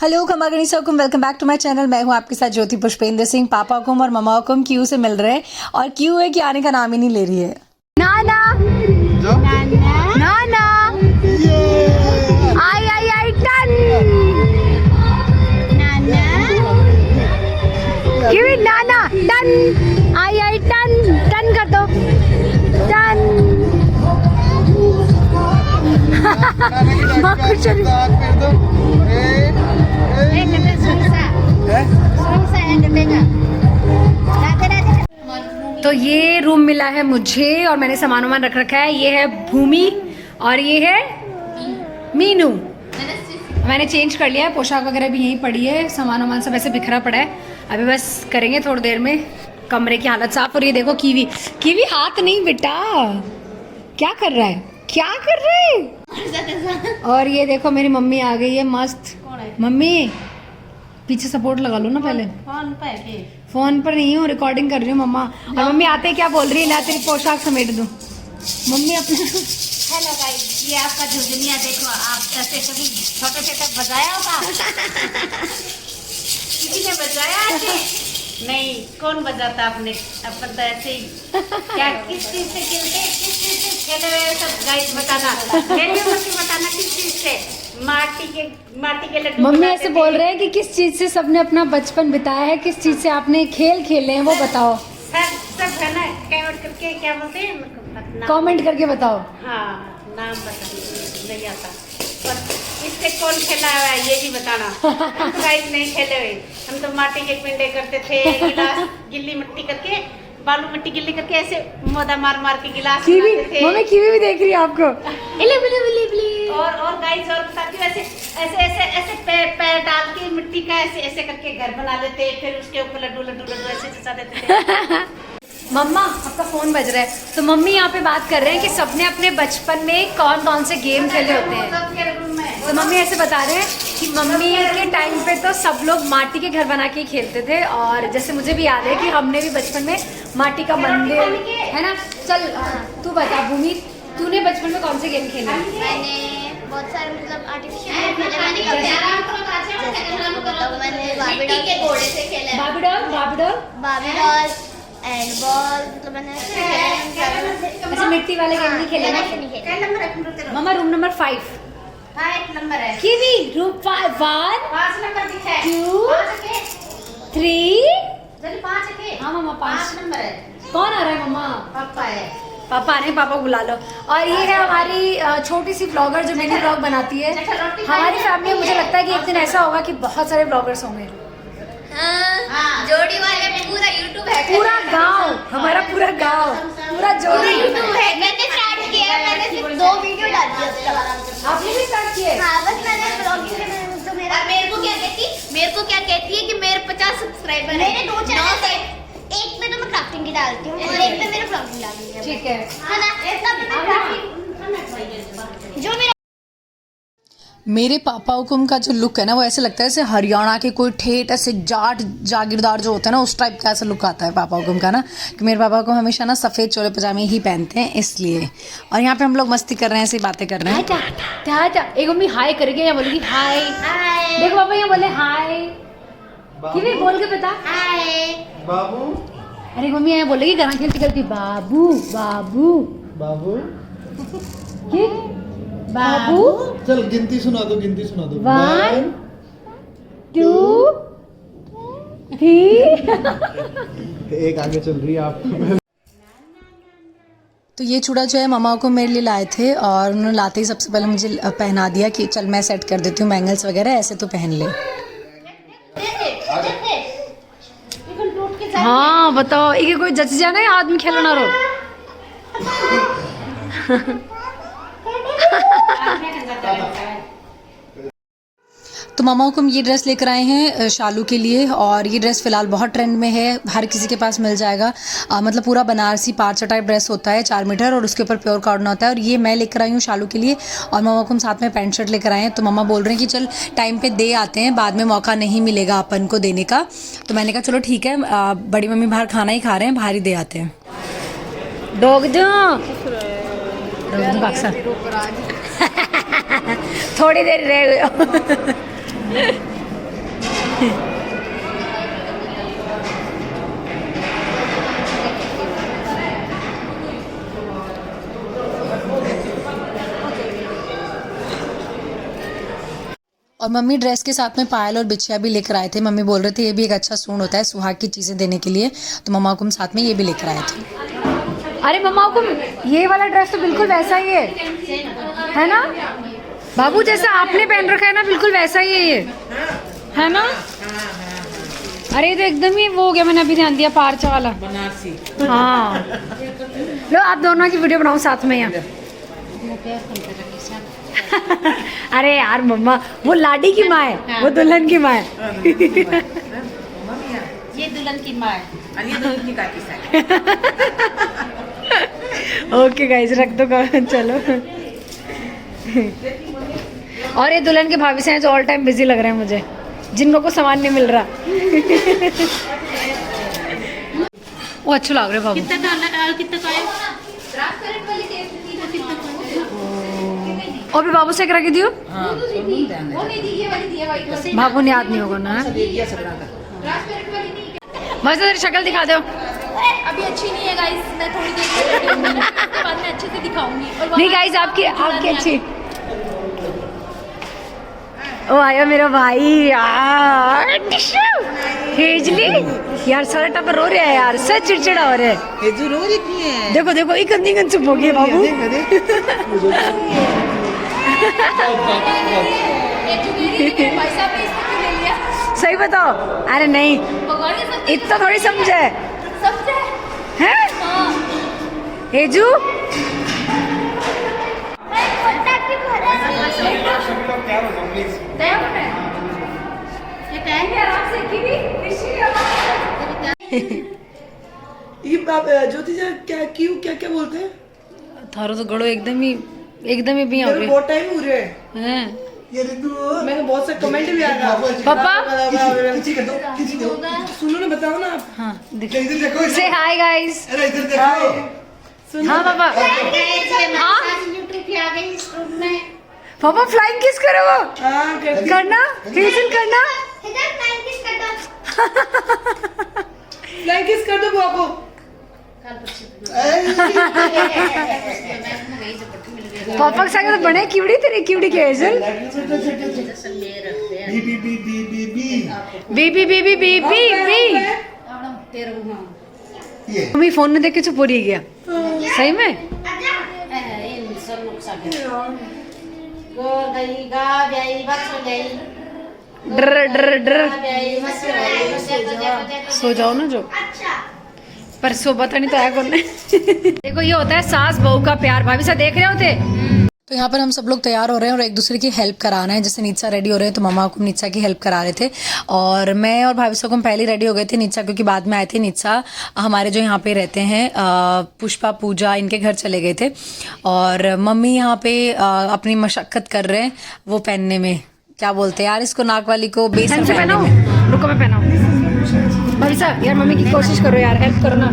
Hello खमागणी सकुम, welcome back to my channel. मैं हूं आपके साथ ज्योति पुष्पेंद्र सिंह। पापा हुकुम और ममा हुकुम क्यू से मिल रहे हैं और क्यू है कि आने का नाम ही नहीं ले रही है। नाना नाना आई आई आई टन क्यू नाना टन आई आई टन टन कर दो टन। तो ये रूम मिला है मुझे और मैंने सामान वामान रख रखा है। ये है भूमि और ये है मीनू। मैंने चेंज कर लिया है, पोशाक वगैरह भी यहीं पड़ी है, सामान वामान सब ऐसे बिखरा पड़ा है। अभी बस करेंगे थोड़ी देर में कमरे की हालत साफ। और ये देखो कीवी, कीवी हाथ नहीं बेटा, क्या कर रहा है, क्या कर रहा है। और ये देखो मेरी मम्मी आ गई है मस्त। मम्मी पीछे सपोर्ट लगा लो ना पहले। फोन पर नहीं हूँ, रिकॉर्डिंग कर रही हूँ मम्मा। और मम्मी आते क्या बोल रही है, ला तेरी पोशाक समेट दूँ। मम्मी अपने हेलो गाइस, ये आपका झुझुनिया देखो। आप ऐसे कभी छोटे से तक बजाया होगा? किसी ने बजाया ऐसे? नहीं, कौन बजाता आपने? अपन तो ऐसे ही। क्या किस चीज से खेलते, किस चीज से खेले हुए सब गाइस बताना। खेलिए मत बताना किस चीज से। माटी के लड्डू। मम्मी ऐसे बोल रहे हैं कि किस चीज से सबने अपना बचपन बिताया है, किस चीज से आपने खेल खेले हैं वो बताओ। सब है ना, कमेंट करके क्या बोलते हैं, कमेंट करके बताओ। हाँ, नाम बता नहीं आता, पर इससे कौन खेला हुआ है ये भी बताना। हम तो गाइस नहीं खेले हुए, हम तो माटी के पिंडे करते थे, गिलास गिल्ली मिट्टी करके, बालू मिट्टी गिल्ली करके ऐसे मोदा मार मार के गिलास बनाते थे। मम्मी कीवी भी देख रही है आपको। और गाइस और बताती हूँ, ऐसे ऐसे ऐसे ऐसे पैर डाल के मिट्टी का ऐसे ऐसे करके घर बना लेते, फिर उसके ऊपर लड्डू लड्डू लड्डू ऐसे चचा देते थे। मम्मा आपका फोन बज रहा है, तो मम्मी यहाँ पे बात कर रहे हैं कि सबने अपने बचपन में कौन कौन से गेम खेले होते हैं। तो मम्मी ऐसे बता रहे हैं कि मम्मी के टाइम पे तो सब लोग माटी के घर बना के ही खेलते थे। और जैसे मुझे भी याद है कि हमने भी बचपन में माटी का मंदिर है ना। चल तू बता भूमि, तूने बचपन में कौन से गेम खेले? मैंने बहुत सारे मतलब आर्टिफिशियल खेले। मैंने बाबी डॉल एंड बॉल, मतलब मैंने ऐसे मिट्टी वाले गेम नहीं खेले ना। मम्मा रूम नंबर 5 नंबर है। कीवी रूम 5 1 5 नंबर दिखा है। 2 3 जल्दी 5 है। हाँ मम्मा 5 नंबर है। कौन आ रहा है मम्मा? पापा है। पापा आ रहे हैं, पापा को बुला लो। और ये है हमारी छोटी सी ब्लॉगर जो मिनी ब्लॉग बनाती है। हमारी फैमिली में मुझे लगता है कि एक दिन ऐसा होगा कि बहुत सारे ब्लॉगर्स होंगे। जोड़ी वाले में पूरा यूट्यूब है, पूरा गांव, हमारा पूरा गांव, पूरा जोड़ी यूट्यूब है। मैंने स्टार्ट किया, मैंने सिर्फ 2 वीडियो डाल दिया। आपने भी स्टार्ट किया? हाँ, बस मैंने ब्लॉगिंग में तो मेरा मेरे को क्या कहती है कि मेरे 50 सब्सक्राइबर हैं। मेरे 2 चैनल है, एक पे तो मैं क्राफ्टिंग की डालती हूँ और एक पे मेरे ब्लॉगिंग डालती हूँ। ठीक है ना, ऐसा पे मैं क्राफ्टिंग जो मेरा। मेरे पापा हुकुम का जो लुक है ना, वो ऐसे लगता है जैसे हरियाणा के कोई ठेठ ऐसे जाट जागीरदार जो होता है ना, उस टाइप का ऐसा लुक आता है पापा हुकुम का ना। कि मेरे पापा को हमेशा ना सफ़ेद चोले पजामे ही पहनते हैं इसलिए। और यहाँ पे हम लोग मस्ती कर रहे हैं, ऐसी बातें कर रहे हैं। एक मम्मी हाय करेंगे, यहाँ बोलेगी हाय। देखो पापा यहाँ बोले हाय, किवी बोल के बता हाय बाबू। अरे मम्मी यहाँ बोलेगी गाना खेलती खेलती बाबू बाबू बाबू की बाबू। चल गिनती सुना दो, गिनती सुना दो। 1 2 3। एक आगे चल रही है आपको। तो ये चूड़ा जो है मामा को मेरे लिए लाए थे और उन्होंने लाते ही सबसे पहले मुझे पहना दिया कि चल मैं सेट कर देती हूँ बैंगल्स वगैरह, ऐसे तो पहन ले। हाँ बताओ, एक कोई जच जाना है आदमी खेलना रो। तो मामा हुकुम ये ड्रेस लेकर आए हैं शालू के लिए। और ये ड्रेस फ़िलहाल बहुत ट्रेंड में है, हर किसी के पास मिल जाएगा। मतलब पूरा बनारसी पार्चा टाइप ड्रेस होता है 4 मीटर और उसके ऊपर प्योर कॉटन होता है। और ये मैं लेकर आई हूँ शालू के लिए और मामा हुकुम साथ में पैंट शर्ट लेकर आए हैं। तो मामा बोल रहे हैं कि चल टाइम पे दे आते हैं, बाद में मौका नहीं मिलेगा अपन को देने का। तो मैंने कहा चलो ठीक है, बड़ी मम्मी बाहर खाना ही खा रहे हैं, बाहर ही दे आते हैं। डॉग दो थोड़ी देर रह गए। और मम्मी ड्रेस के साथ में पायल और बिछिया भी लेकर आए थे। मम्मी बोल रहे थे ये भी एक अच्छा सूट होता है सुहाग की चीज़ें देने के लिए, तो मम्मा को साथ में ये भी लेकर आए थे। अरे मम्मा को ये वाला ड्रेस तो बिल्कुल वैसा ही है ना बाबू, जैसा आपने पहन रखा है ना बिल्कुल वैसा ही है ये, है ना? अरे ये तो एकदम ही वो हो गया, मैंने अभी ध्यान दिया पार्चा वाला बनारसी। हाँ लो आप दोनों की वीडियो बनाओ साथ में यहाँ। अरे यार मम्मा वो लाडी की माँ है, वो दुल्हन की माँ है। ये दुल्हन की माँ है और ये दुल्हन की काकी साथ। ओके गाइस रख दो चलो। और ये दुल्हन के भाभी से हैं जो ऑल टाइम बिजी लग रहे हैं मुझे, जिनको को सामान नहीं मिल रहा। वो अच्छे लग रहे भाभी। कितना डालना और कितना का है? और भी बाबू से करा के दियो। बाबू ने याद नहीं होगा ना। बस तेरी शक्ल दिखा दो। अभी अच्छी नहीं है गाइस, मैं थोड़ी देर के बाद में अच्छे से दिखाऊंगी। नहीं गाइस आपकी अच्छी। ओ आया मेरा भाई यार, हेजली यार सारा टाइम रो रहा है यार, सच चिड़चिड़ा हो रहा है। हेजू रो रही है। देखो देखो एक अंधी गन चुप हो गई बाबू। सही बताओ। अरे नहीं इतना थोड़ी समझे हैं हेजू। ये ज्योति जी क्या क्यों क्या क्या बोलते हैं? थारो तो गड़ो एकदम ही भी हो रही बहुत टाइम हो रहा है। हैं। मैंने बहुत से कमेंट भी आया पापा सुनो ना, बताओ ना आप। हाँ देखो से हाय गाइस। अरे इधर देखो। हाँ पापा हाँ यूट्यूब पे आ गई इस रूम में। पापा फ्लाइंग किस करो वो हाँ करना हेजल करना। फ्लाइंग किस कर दो बाबू। पापा के संग तो बने कीवड़ी तेरी कीवड़ी के हेजल। बी बी बी बी बी बी बी। मम्मी फोन में देख के चुप हो रही गया सही में। डर डर डर सो जाओ ना जो पर सुबह तो नहीं तो आया कौन ने। देखो ये होता है सास बहू का प्यार। भाभी साहब देख रहे होते। तो यहाँ पर हम सब लोग तैयार हो रहे हैं और एक दूसरे की हेल्प करा रहे हैं। जैसे नीचा रेडी हो रहे हैं तो मम्मा को नीचा की हेल्प करा रहे थे और मैं और भाभी साहब हम पहले रेडी हो गए थे। नीचा क्योंकि बाद में आए थे। नीचा हमारे जो यहाँ पे रहते हैं पुष्पा पूजा इनके घर चले गए थे और मम्मी यहाँ पे अपनी मशक्कत कर रहे हैं वो पहनने में, क्या बोलते हैं यार इसको, नाक वाली को बेसन पहनाओ। रुको मैं पहनाऊँ। भाभी साहब यार मम्मी की कोशिश करो यार, हेल्प करो ना।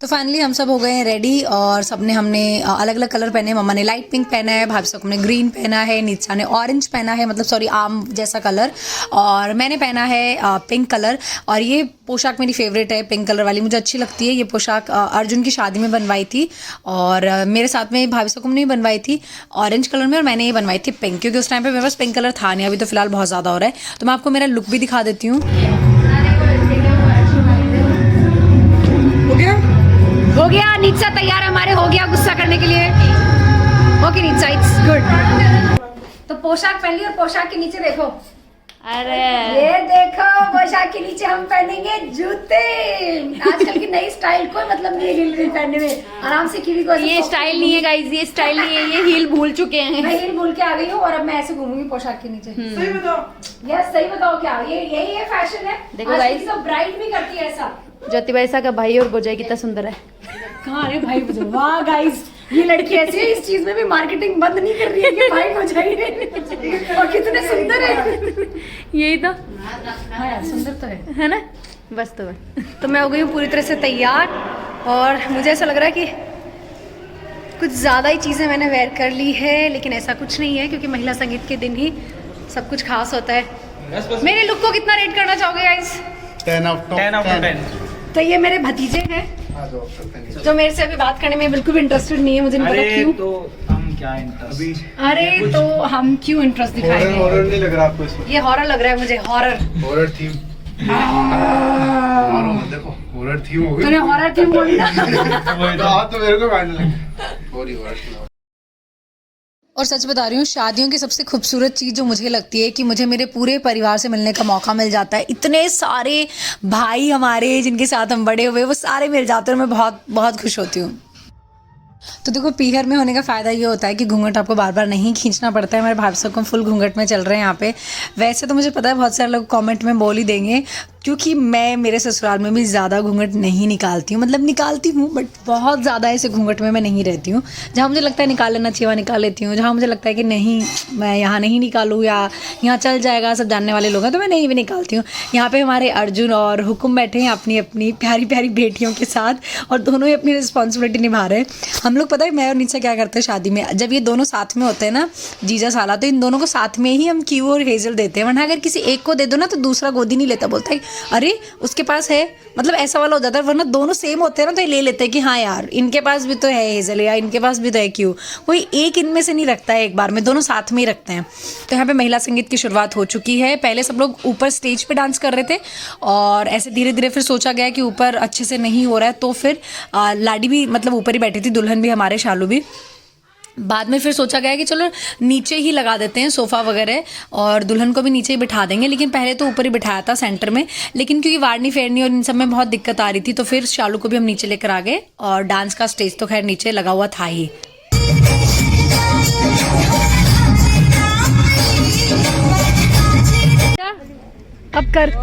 तो फाइनली हम सब हो गए हैं रेडी और सबने हमने अलग अलग कलर पहने। मम्मा ने लाइट पिंक पहना है, भाभी साहब ने ग्रीन पहना है, नीचा ने ऑरेंज पहना है, मतलब सॉरी आम जैसा कलर, और मैंने पहना है पिंक कलर। और ये पोशाक मेरी फेवरेट है, पिंक कलर वाली मुझे अच्छी लगती है। ये पोशाक अर्जुन की शादी में बनवाई थी और मेरे साथ में भाभी साहब ने बनवाई थी ऑरेंज कलर में और मैंने ये बनवाई थी पिंक, क्योंकि उस टाइम पर मेरे पास पिंक कलर था नहीं। अभी तो फिलहाल बहुत ज़्यादा हो रहा है तो मैं आपको मेरा लुक भी दिखा देती हूँ। हो गया नीचा तैयार हमारे, हो गया गुस्सा करने के लिए। ओके नीचा इट्स गुड। तो पोशाक पहन ली और पोशाक के नीचे देखो, अरे ये देखो पोशाक के नीचे हम पहनेंगे जूते। आजकल की नई स्टाइल, कोई मतलब नहीं है हील पहनने में। आराम से कीवी को ये स्टाइल नहीं है गाइस, ये स्टाइल नहीं है, ये हील भूल चुके हैं। मैं हील भूल के आ गई हूँ और अब मैं ऐसे घूमूंगी पोशाक के नीचे। सही बताओ। यस सही बताओ क्या ये यही है फैशन है। देखो guys, सब ब्राइड भी करती है ऐसा। ज्योति वैसा का भाई और गोजाई कितना सुंदर है। कहाँ रे भाई मुझे, वाह गाइस ये लड़की ऐसी है, इस चीज में भी मार्केटिंग बंद नहीं कर रही है कि भाई हो जाएंगे। और कितने सुंदर है। यही तो हाँ यार सुंदर तो है ना, बस तो मैं हो गई हूँ पूरी तरह से तैयार और मुझे ऐसा लग रहा है कि कुछ ज़्यादा ही चीज़ें मैंने वेयर कर ली है, लेकिन ऐसा कुछ नहीं है क्योंकि महिला संगीत के दिन ही सब कुछ खास होता है। मेरे लुक को कितना रेट करना चाहोगे गाइस? 10 out of 10. तो ये मेरे भतीजे हैं जो मेरे से अभी बात करने में बिल्कुल भी इंटरेस्टेड नहीं है, मुझे नहीं पता क्यों। तो हम क्या इंटरेस्ट? अरे तो हम क्यों इंटरेस्ट दिखाएंगे? हॉरर नहीं लग रहा आपको इसमें? ये हॉरर लग रहा है मुझे, हॉरर थीम। मारो मत, देखो हॉरर थीम हो गई। तूने हॉरर थीम बोली ना। तो मेरे को मारने लगे। और हॉरर। और सच बता रही हूँ, शादियों की सबसे खूबसूरत चीज़ जो मुझे लगती है कि मुझे मेरे पूरे परिवार से मिलने का मौका मिल जाता है। इतने सारे भाई हमारे जिनके साथ हम बड़े हुए वो सारे मिल जाते हैं और मैं बहुत बहुत खुश होती हूँ। तो देखो, पीहर में होने का फ़ायदा ये होता है कि घूंघट आपको बार बार नहीं खींचना पड़ता है। हमारे भाई साहब को फुल घूंघट में चल रहे हैं यहाँ पे। वैसे तो मुझे पता है बहुत सारे लोग कमेंट में बोल ही देंगे, क्योंकि मैं मेरे ससुराल में भी ज़्यादा घूंघट नहीं निकालती हूँ। मतलब निकालती हूँ बट बहुत ज़्यादा ऐसे घूंघट में मैं नहीं रहती हूँ। जहाँ मुझे लगता है निकाल लेना चाहिए वहाँ निकाल लेती हूँ। जहाँ मुझे लगता है कि नहीं, मैं यहाँ नहीं निकालूँ या यहाँ चल जाएगा, सब जानने वाले लोग हैं, तो मैं नहीं भी निकालती हूँ। यहाँ पे हमारे अर्जुन और हुकुम बैठे हैं अपनी अपनी प्यारी प्यारी बेटियों के साथ और दोनों ही अपनी रिस्पॉन्सिबिलिटी निभा रहे हैं। हम लोग पता है मैं और नीचा क्या करते हैं शादी में, जब ये दोनों साथ में होते हैं ना, जीजा साला, तो इन दोनों को साथ में ही हम क्यू और हेजल देते हैं। वरना अगर किसी एक को दे दो ना तो दूसरा गोदी नहीं लेता, बोलता है अरे उसके पास है, मतलब ऐसा वाला हो जाता है। वरना दोनों सेम होते हैं ना तो ये ले लेते हैं कि हाँ यार इनके पास भी तो है हेजल या इनके पास भी तो है क्यू। कोई एक इनमें से नहीं रखता है एक बार में, दोनों साथ में ही रखते हैं। तो यहाँ पे महिला संगीत की शुरुआत हो चुकी है। पहले सब लोग ऊपर स्टेज पे डांस कर रहे थे और ऐसे धीरे धीरे फिर सोचा गया कि ऊपर अच्छे से नहीं हो रहा है, तो फिर लाडी भी मतलब ऊपर ही बैठी थी, दुल्हन भी हमारे, शालू भी। बाद में फिर सोचा गया कि चलो नीचे ही लगा देते हैं सोफ़ा वगैरह और दुल्हन को भी नीचे ही बिठा देंगे। लेकिन पहले तो ऊपर ही बिठाया था सेंटर में, लेकिन क्योंकि वारनी फेरनी और इन सब में बहुत दिक्कत आ रही थी तो फिर शालू को भी हम नीचे लेकर आ गए और डांस का स्टेज तो खैर नीचे लगा हुआ था ही। अब कर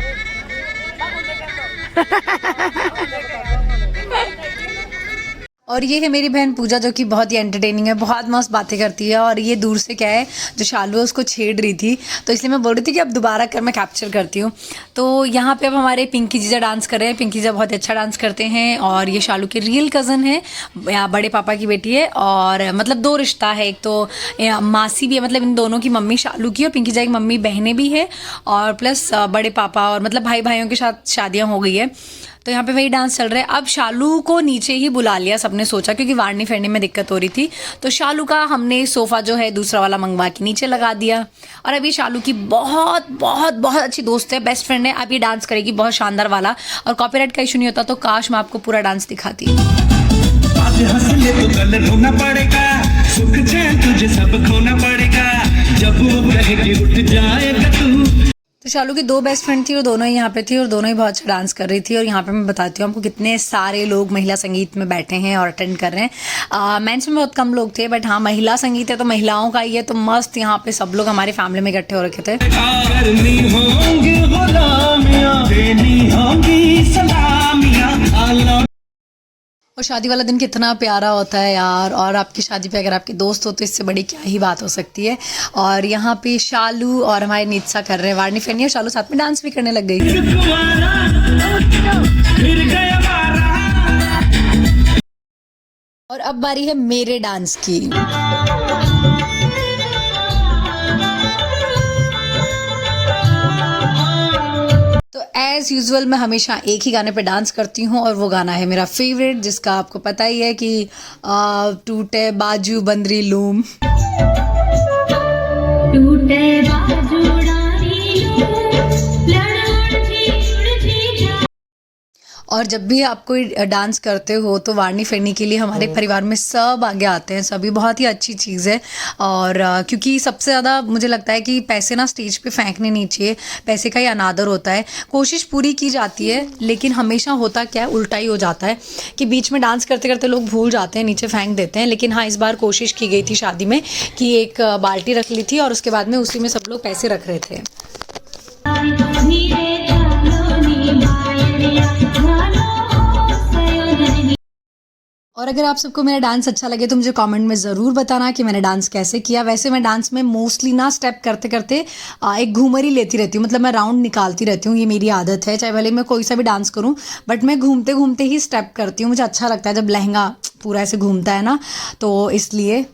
और ये है मेरी बहन पूजा, जो कि बहुत ही एंटरटेनिंग है, बहुत मस्त बातें करती है। और ये दूर से क्या है, जो शालू है उसको छेड़ रही थी, तो इसलिए मैं बोल रही थी कि अब दोबारा कर मैं कैप्चर करती हूँ। तो यहाँ पे अब हमारे पिंकी जीजा डांस कर रहे हैं। पिंकी जीजा बहुत अच्छा डांस करते हैं और ये शालू के रियल कज़न है, या बड़े पापा की बेटी है। और मतलब दो रिश्ता है, एक तो मासी भी है, मतलब इन दोनों की मम्मी शालू की और पिंकी जीजा की मम्मी बहनें भी है, और प्लस बड़े पापा और मतलब भाई भाइयों के साथ शादियाँ हो गई है। तो यहाँ पे वही डांस चल रहा है। अब शालू को नीचे ही बुला लिया सबने, सोचा क्योंकि वारनी फेरने में दिक्कत हो रही थी, तो शालू का हमने सोफ़ा जो है दूसरा वाला मंगवा के नीचे लगा दिया। और अभी शालू की बहुत बहुत बहुत अच्छी दोस्त है, बेस्ट फ्रेंड है। अब ये डांस करेगी बहुत शानदार वाला, और कॉपीराइट का इशू नहीं होता तो काश मैं आपको पूरा डांस दिखाती। आज हंसले तो कल रोना पड़ेगा, सुख चैन तुझे सब खोना पड़ेगा, जब वो कहे कि उठ जाएगा तू। तो शालू की दो बेस्ट फ्रेंड थी और दोनों ही यहाँ पे थी और दोनों ही बहुत अच्छा डांस कर रही थी। और यहाँ पे मैं बताती हूँ आपको कितने सारे लोग महिला संगीत में बैठे हैं और अटेंड कर रहे हैं। मेंस में बहुत कम लोग थे, बट हाँ महिला संगीत है तो महिलाओं का ही है, तो मस्त यहाँ पे सब लोग हमारी फैमिली में इकट्ठे हो रखे थे। करनी होंगी गुलामियां, देनी होंगी सलामियां। और शादी वाला दिन कितना प्यारा होता है यार, और आपकी शादी पे अगर आपके दोस्त हो तो इससे बड़ी क्या ही बात हो सकती है। और यहाँ पे शालू और हमारे नीचा कर रहे हैं वारनी फेरनी, और शालू साथ में डांस भी करने लग गई। और अब बारी है मेरे डांस की। एज़ यूजुअल मैं हमेशा एक ही गाने पे डांस करती हूँ और वो गाना है मेरा फेवरेट, जिसका आपको पता ही है कि टूटे बाजू बंदरी लूम। टूटे बाजू और जब भी आप कोई डांस करते हो तो वारनी फेरनी के लिए हमारे परिवार में सब आगे आते हैं, सभी बहुत ही अच्छी चीज़ है। और क्योंकि सबसे ज़्यादा मुझे लगता है कि पैसे ना स्टेज पे फेंकने नहीं चाहिए, पैसे का ही अनादर होता है। कोशिश पूरी की जाती है, लेकिन हमेशा होता क्या है, उल्टा ही हो जाता है कि बीच में डांस करते करते लोग भूल जाते हैं, नीचे फेंक देते हैं। लेकिन हाँ, इस बार कोशिश की गई थी शादी में कि एक बाल्टी रख ली थी और उसके बाद में उसी में सब लोग पैसे रख रहे थे। और अगर आप सबको मेरा डांस अच्छा लगे तो मुझे कमेंट में ज़रूर बताना कि मैंने डांस कैसे किया। वैसे मैं डांस में मोस्टली ना स्टेप करते करते एक घूमर ही लेती रहती हूँ, मतलब मैं राउंड निकालती रहती हूँ, ये मेरी आदत है। चाहे भले मैं कोई सा भी डांस करूँ, बट मैं घूमते घूमते ही स्टेप करती हूँ। मुझे अच्छा लगता है जब लहंगा पूरा ऐसे घूमता है ना, तो इसलिए।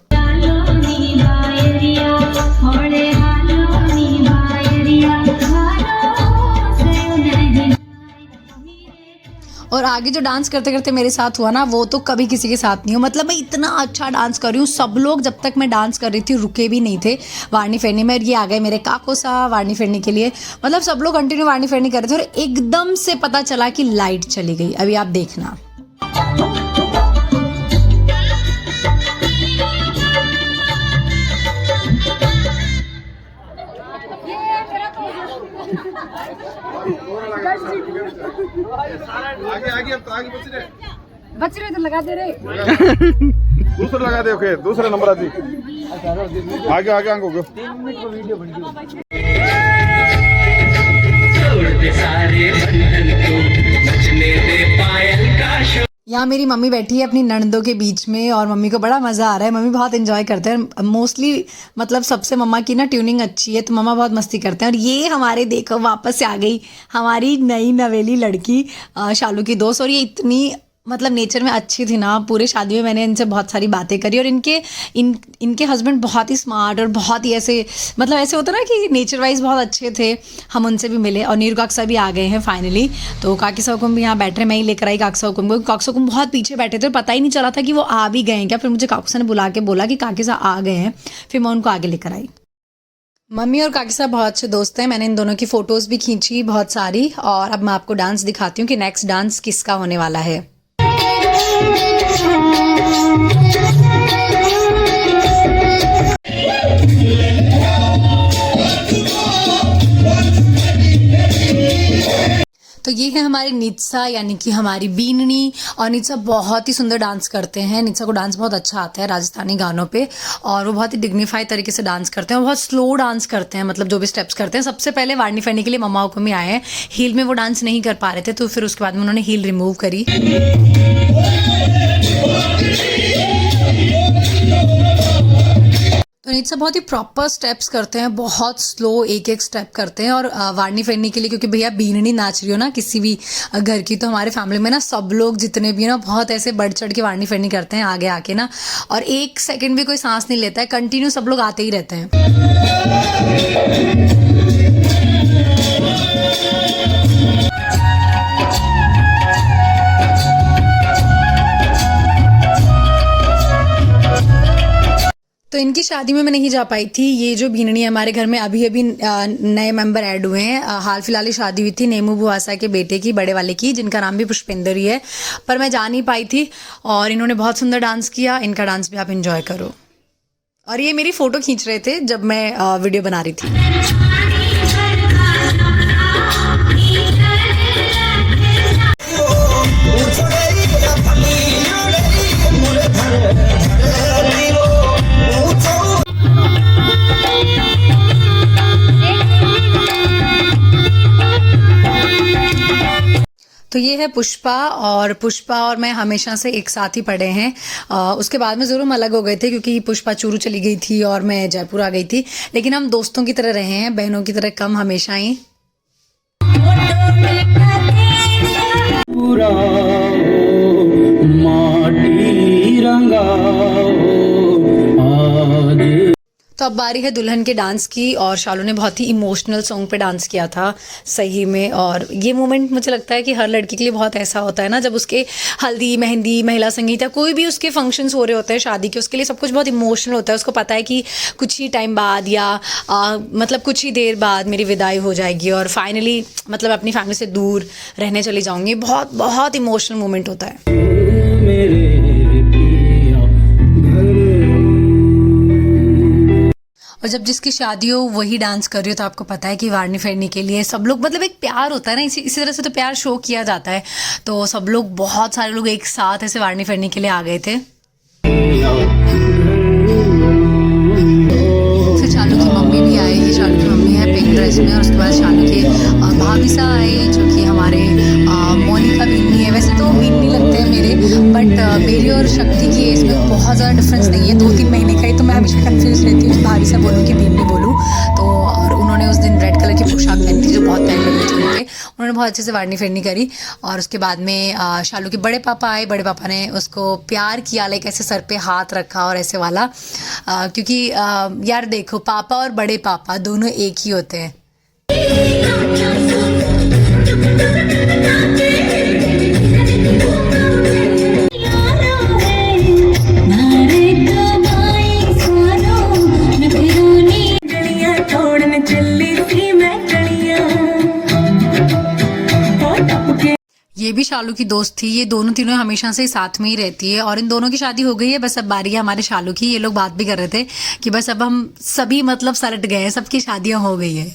और आगे जो डांस करते करते मेरे साथ हुआ ना, वो तो कभी किसी के साथ नहीं हो। मतलब मैं इतना अच्छा डांस कर रही हूँ, सब लोग जब तक मैं डांस कर रही थी रुके भी नहीं थे वारनी फेरनी में। ये आ गए मेरे काको सा वारनी फेरनी के लिए, मतलब सब लोग कंटिन्यू वारनी फेरनी कर रहे थे और एकदम से पता चला कि लाइट चली गई। अभी आप देखना। आगे आगे अब तो आगे बच रहे तो लगा दे रहे। दूसरा लगा दे। ओके दूसरा नंबर आती आगे आगे आगे हो यहाँ मेरी मम्मी बैठी है अपनी ननदों के बीच में और मम्मी को बड़ा मज़ा आ रहा है। मम्मी बहुत एंजॉय करते हैं मोस्टली, मतलब सबसे मम्मा की ना ट्यूनिंग अच्छी है तो मम्मा बहुत मस्ती करते हैं। और ये हमारे देखो वापस से आ गई हमारी नई नवेली लड़की शालू की दोस्त। और ये इतनी मतलब नेचर में अच्छी थी ना, पूरे शादी में मैंने इनसे बहुत सारी बातें करी। और इनके हस्बैंड बहुत ही स्मार्ट और बहुत ही ऐसे मतलब ऐसे होता ना कि नेचर वाइज बहुत अच्छे थे। हम उनसे भी मिले और नीरू काकसा भी आ गए हैं फाइनली। तो काकी साहुकुम भी यहाँ बैठ रहे, मैं ही लेकर आई काकी साहुकुम को। काकी साहुकुम बहुत पीछे बैठे थे, पता ही नहीं चला था कि वो आ भी गए हैं क्या। फिर मुझे काकू ने बुला के बोला कि काकी साहब आ गए हैं, फिर मैं उनको आगे लेकर आई। मम्मी और काकी साहब बहुत अच्छे दोस्त हैं। मैंने इन दोनों की फ़ोटोज़ भी खींची बहुत सारी। और अब मैं आपको डांस दिखाती हूँ कि नेक्स्ट डांस किसका होने वाला है। तो ये है हमारी नित्सा यानी कि हमारी बीननी। और नित्सा बहुत ही सुंदर डांस करते हैं। नित्सा को डांस बहुत अच्छा आता है राजस्थानी गानों पे और वो बहुत ही डिग्निफाइड तरीके से डांस करते हैं और बहुत स्लो डांस करते हैं। मतलब जो भी स्टेप्स करते हैं। सबसे पहले वारनी फेरनी के लिए मम्मा को भी आए हैं, हील में वो डांस नहीं कर पा रहे थे तो फिर उसके बाद में उन्होंने हील रिमूव करी। तो नित्सा बहुत ही प्रॉपर स्टेप्स करते हैं, बहुत स्लो एक एक स्टेप करते हैं। और वारनी फेरनी के लिए क्योंकि भैया बीननी नाच रही हो ना किसी भी घर की, तो हमारे फैमिली में ना सब लोग जितने भी ना बहुत ऐसे बढ़ चढ़ के वारनी फेरनी करते हैं आगे आके ना। और एक सेकंड भी कोई सांस नहीं लेता है, कंटिन्यू सब लोग आते ही रहते हैं। तो इनकी शादी में मैं नहीं जा पाई थी। ये जो बीननी है हमारे घर में अभी अभी नए मेंबर ऐड हुए हैं। हाल फिलहाल ही शादी हुई थी नेमू बुआसा के बेटे की, बड़े वाले की, जिनका नाम भी पुष्पेंद्र ही है। पर मैं जा नहीं पाई थी और इन्होंने बहुत सुंदर डांस किया। इनका डांस भी आप एंजॉय करो। और ये मेरी फ़ोटो खींच रहे थे जब मैं वीडियो बना रही थी। तो ये है पुष्पा और मैं हमेशा से एक साथ ही पढ़े हैं। उसके बाद में ज़रूर हम अलग हो गए थे क्योंकि पुष्पा चूरू चली गई थी और मैं जयपुर आ गई थी। लेकिन हम दोस्तों की तरह रहे हैं, बहनों की तरह कम हमेशा ही। तो अब बारी है दुल्हन के डांस की और शालू ने बहुत ही इमोशनल सॉन्ग पे डांस किया था सही में। और ये मोमेंट मुझे लगता है कि हर लड़की के लिए बहुत ऐसा होता है ना, जब उसके हल्दी, मेहंदी, महिला संगीत या कोई भी उसके फंक्शंस हो रहे होते हैं शादी के, उसके लिए सब कुछ बहुत इमोशनल होता है। उसको पता है कि कुछ ही टाइम बाद या मतलब कुछ ही देर बाद मेरी विदाई हो जाएगी और फाइनली मतलब अपनी फैमिली से दूर रहने चली जाऊँगी। बहुत बहुत इमोशनल मोमेंट होता है। और जब जिसकी शादी हो वही डांस कर रही हो तो आपको पता है कि वारनी फेरनी के लिए सब लोग मतलब एक प्यार होता है ना, इसी तरह से तो प्यार शो किया जाता है। तो सब लोग, बहुत सारे लोग एक साथ ऐसे वारनी फेरनी के लिए आ गए थे। फिर शालू की मम्मी भी आई। ये शालू की मम्मी है पिंक ड्रेस में। और उसके बाद शालू के भाभी सा आए जो कि हमारे मोनिका बीनी है। वैसे तो बीनी लगते हैं मेरे, बट मेरी और शक्ति की एज में बहुत ज़्यादा डिफरेंस नहीं है, 2-3 महीने का ही। तो मैं हमेशा कंफ्यूज रहती हूँ भाभी सा बोलूँ कि बीनी बोलूँ। तो और उन्होंने उस दिन रेड कलर की पोशाक पहनी थी जो बहुत प्यारी लगी थी उनके। उन्होंने बहुत अच्छे से वारनी फेरनी करी। और उसके बाद में शालू के बड़े पापा आए। बड़े पापा ने उसको प्यार किया, लाइक ऐसे सर पे हाथ रखा और ऐसे वाला, क्योंकि यार देखो पापा और बड़े पापा दोनों एक ही होते हैं। ये भी शालू की दोस्त थी। ये दोनों तीनों हमेशा से साथ में ही रहती है और इन दोनों की शादी हो गई है। बस अब बारी है हमारे शालू की। ये लोग बात भी कर रहे थे कि बस अब हम सभी मतलब सलट गए हैं, सबकी शादियां हो गई है।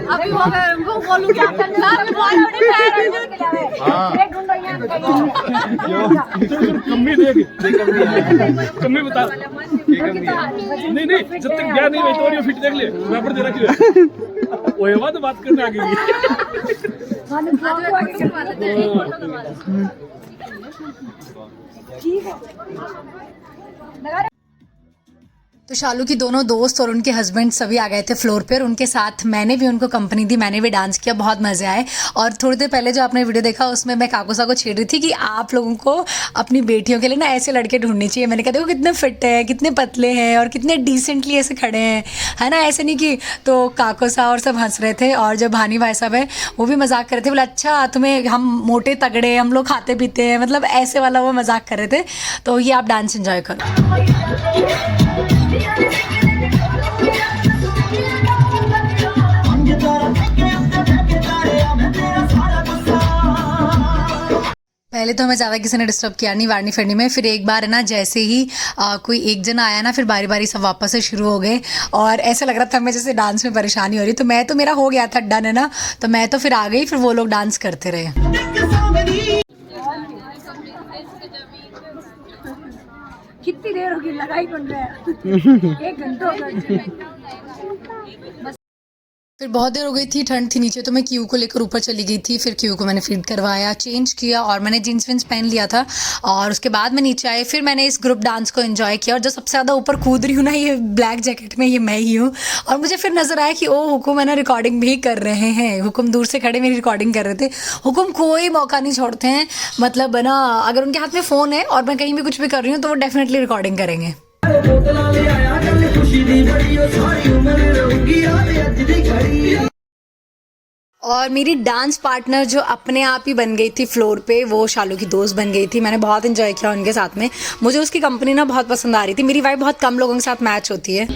अभी वो बोलूं क्या करना है कम्मी देख कम्मी बता नहीं जब तक गया नहीं वही तो ये फिट देख ले रबर दे रखी है वो बात करने आ गई तो शालू की दोनों दोस्त और उनके हस्बैंड सभी आ गए थे फ्लोर पर। उनके साथ मैंने भी उनको कंपनी दी, मैंने भी डांस किया, बहुत मज़े आए। और थोड़ी देर पहले जो आपने वीडियो देखा उसमें मैं काकोसा को छेड़ रही थी कि आप लोगों को अपनी बेटियों के लिए ना ऐसे लड़के ढूंढने चाहिए। मैंने कहा देखो कितने फिट हैं, कितने पतले हैं और कितने डिसेंटली ऐसे खड़े हैं, है ना, ऐसे नहीं कि। तो काकोसा और सब हंस रहे थे और जब भानी भाई साहब है वो भी मजाक कर रहे थे, बोले अच्छा तुम्हें हम मोटे तगड़े, हम लोग खाते पीते हैं, मतलब ऐसे वाला वो मजाक कर रहे थे। तो ये आप डांस एंजॉय करो। पहले तो हमें ज़्यादा किसी ने डिस्टर्ब किया नहीं वारनी फरनी में। फिर एक बार है ना जैसे ही कोई एक जना आया ना, फिर बारी बारी सब वापस से शुरू हो गए और ऐसा लग रहा था हमें जैसे डांस में परेशानी हो रही। तो मैं तो मेरा हो गया था डन, है ना, तो मैं तो फिर आ गई, फिर वो लोग डांस करते रहे। कितनी देर होगी लगाई एक घंटा। फिर बहुत देर हो गई थी, ठंड थी नीचे, तो मैं क्यू को लेकर ऊपर चली गई थी। फिर क्यू को मैंने फीड करवाया, चेंज किया और मैंने जीन्स विन्स पहन लिया था और उसके बाद मैं नीचे आई। फिर मैंने इस ग्रुप डांस को एंजॉय किया और जो सबसे ज़्यादा ऊपर कूद रही हूँ ना ये ब्लैक जैकेट में, ये मैं ही हूँ। और मुझे फिर नज़र आया कि ओ हुकुम है ना रिकॉर्डिंग भी कर रहे हैं। हुकुम दूर से खड़े मेरी रिकॉर्डिंग कर रहे थे। हुकुम कोई मौका नहीं छोड़ते हैं, मतलब ना अगर उनके हाथ में फ़ोन है और मैं कहीं भी कुछ भी कर रही हूँ तो वो डेफिनेटली रिकॉर्डिंग करेंगे। और मेरी डांस पार्टनर जो अपने आप ही बन गई थी फ्लोर पे, वो शालू की दोस्त बन गई थी। मैंने बहुत एंजॉय किया उनके साथ में। मुझे उसकी कंपनी ना बहुत पसंद आ रही थी। मेरी वाइब बहुत कम लोगों के साथ मैच होती है।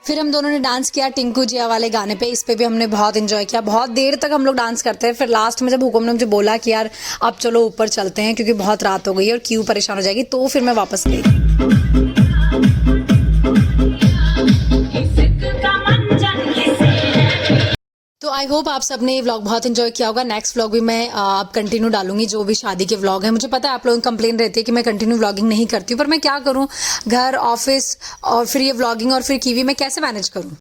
फिर हम दोनों ने डांस किया टिंकू जिया वाले गाने पे। इस पे भी हमने बहुत एंजॉय किया। बहुत देर तक हम लोग डांस करते हैं। फिर लास्ट में जब हुकुम ने मुझे बोला कि यार अब चलो ऊपर चलते हैं क्योंकि बहुत रात हो गई है और क्यों परेशान हो जाएगी, तो फिर मैं वापस गई। तो आई होप आप सबने ये व्लॉग बहुत एंजॉय किया होगा। नेक्स्ट व्लॉग भी मैं अब कंटिन्यू डालूंगी, जो भी शादी के व्लॉग है। मुझे पता है आप लोगों की कंप्लेन रहती है कि मैं कंटिन्यू व्लॉगिंग नहीं करती हूँ, पर मैं क्या करूँ, घर, ऑफिस और फिर ये व्लॉगिंग और फिर कीवी मैं कैसे मैनेज करूँ।